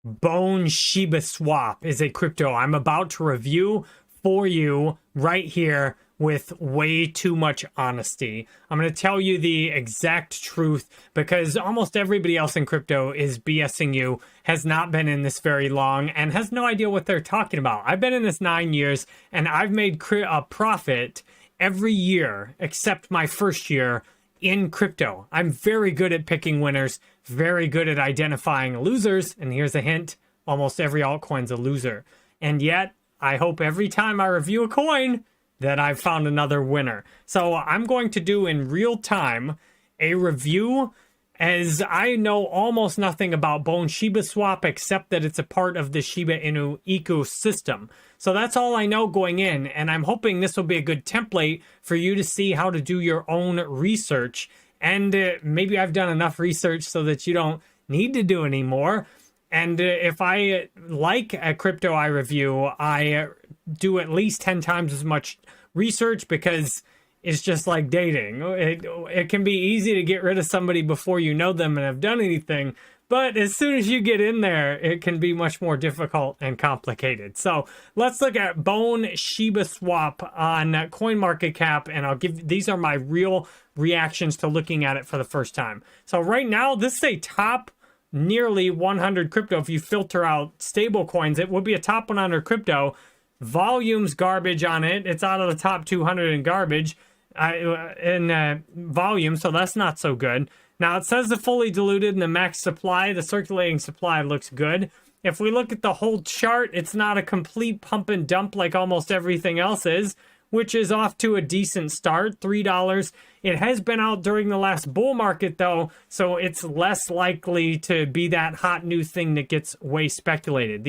Bone shibaswap is a crypto I'm about to review for you right here with way too much honesty. I'm going to tell you the exact truth because almost everybody else in crypto is BSing you, has not been in this very long, and has no idea what they're talking about. I've been in this 9 years, and I've made a profit every year except my first year in crypto. I'm very good at picking winners, very good at identifying losers, and here's a hint, almost every altcoin's a loser. And yet, I hope every time I review a coin that I've found another winner. So I'm going to do in real time a review, as I know almost nothing about Bone shibaswap except that it's a part of the Shiba Inu ecosystem. So that's all I know going in, and I'm hoping this will be a good template for you to see how to do your own research. And maybe I've done enough research so that you don't need to do any more. And if I like a crypto I review, I do at least 10 times as much research, because it's just like dating. It can be easy to get rid of somebody before you know them and have done anything. But as soon as you get in there, it can be much more difficult and complicated. So let's look at Bone shibaswap on CoinMarketCap, and these are my real reactions to looking at it for the first time. So right now, this is a top nearly 100 crypto. If you filter out stable coins, it would be a top 100 crypto. Volume's garbage on it. It's out of the top 200 in garbage in volume, so that's not so good. Now, it says the fully diluted and the max supply. The circulating supply looks good. If we look at the whole chart, it's not a complete pump and dump like almost everything else is, which is off to a decent start, $3. It has been out during the last bull market, though, so it's less likely to be that hot new thing that gets way speculated.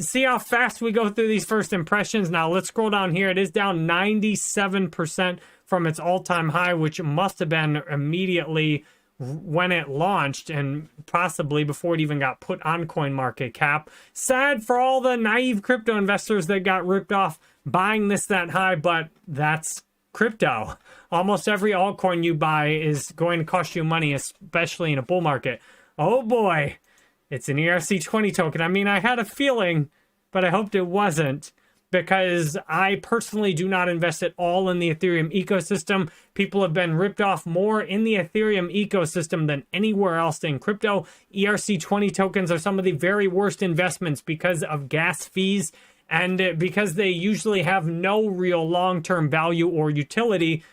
See how fast we go through these first impressions? Now, let's scroll down here. It is down 97% from its all-time high, which must have been immediately when it launched, and possibly before it even got put on CoinMarketCap. Sad for all the naive crypto investors that got ripped off buying this that high, but that's crypto. Almost every altcoin you buy is going to cost you money, especially in a bull market. Oh boy, it's an ERC20 token. I mean, I had a feeling, but I hoped it wasn't, because I personally do not invest at all in the Ethereum ecosystem. People have been ripped off more in the Ethereum ecosystem than anywhere else in crypto. ERC20 tokens are some of the very worst investments because of gas fees, and because they usually have no real long-term value or utility.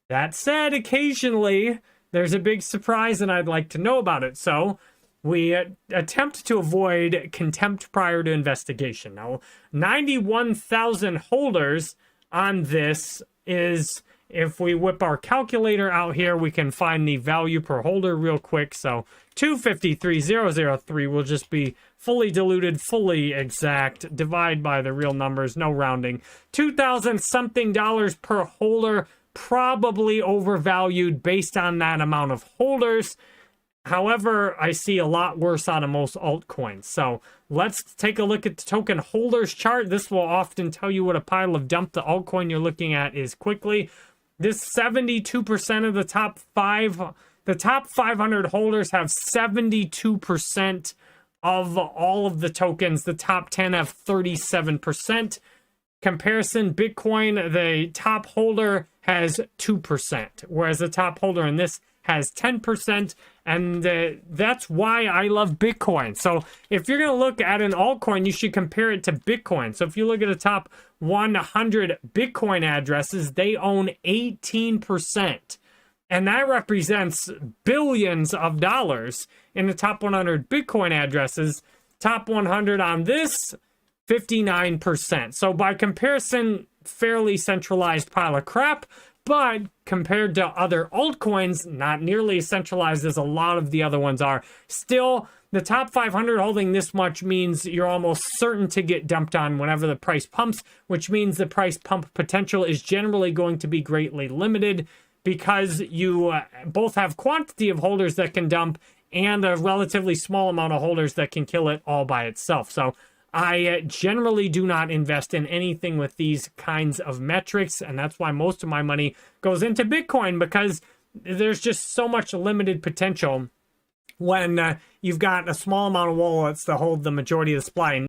That said, occasionally there's a big surprise and I'd like to know about it. So we attempt to avoid contempt prior to investigation. Now, 91,000 holders on this is, if we whip our calculator out here, we can find the value per holder real quick. So 253,003 will just be fully diluted, fully exact, divide by the real numbers, no rounding. 2,000 something dollars per holder, probably overvalued based on that amount of holders. However, I see a lot worse out of most altcoins. So let's take a look at the token holders chart. This will often tell you what a pile of dump the altcoin you're looking at is quickly. This 72% of the top 500 holders have 72% of all of the tokens. The top 10 have 37%. Comparison, Bitcoin, the top holder has 2%, whereas the top holder in this has 10%, and that's why I love Bitcoin. So if you're going to look at an altcoin, you should compare it to Bitcoin. So if you look at the top 100 Bitcoin addresses, they own 18%, and that represents billions of dollars in the top 100 Bitcoin addresses. Top 100 on this, 59%. So by comparison, fairly centralized pile of crap, but compared to other altcoins, not nearly as centralized as a lot of the other ones are. Still, the top 500 holding this much means you're almost certain to get dumped on whenever the price pumps, which means the price pump potential is generally going to be greatly limited, because you both have quantity of holders that can dump and a relatively small amount of holders that can kill it all by itself. So I generally do not invest in anything with these kinds of metrics, and that's why most of my money goes into Bitcoin, because there's just so much limited potential when you've got a small amount of wallets that hold the majority of the supply.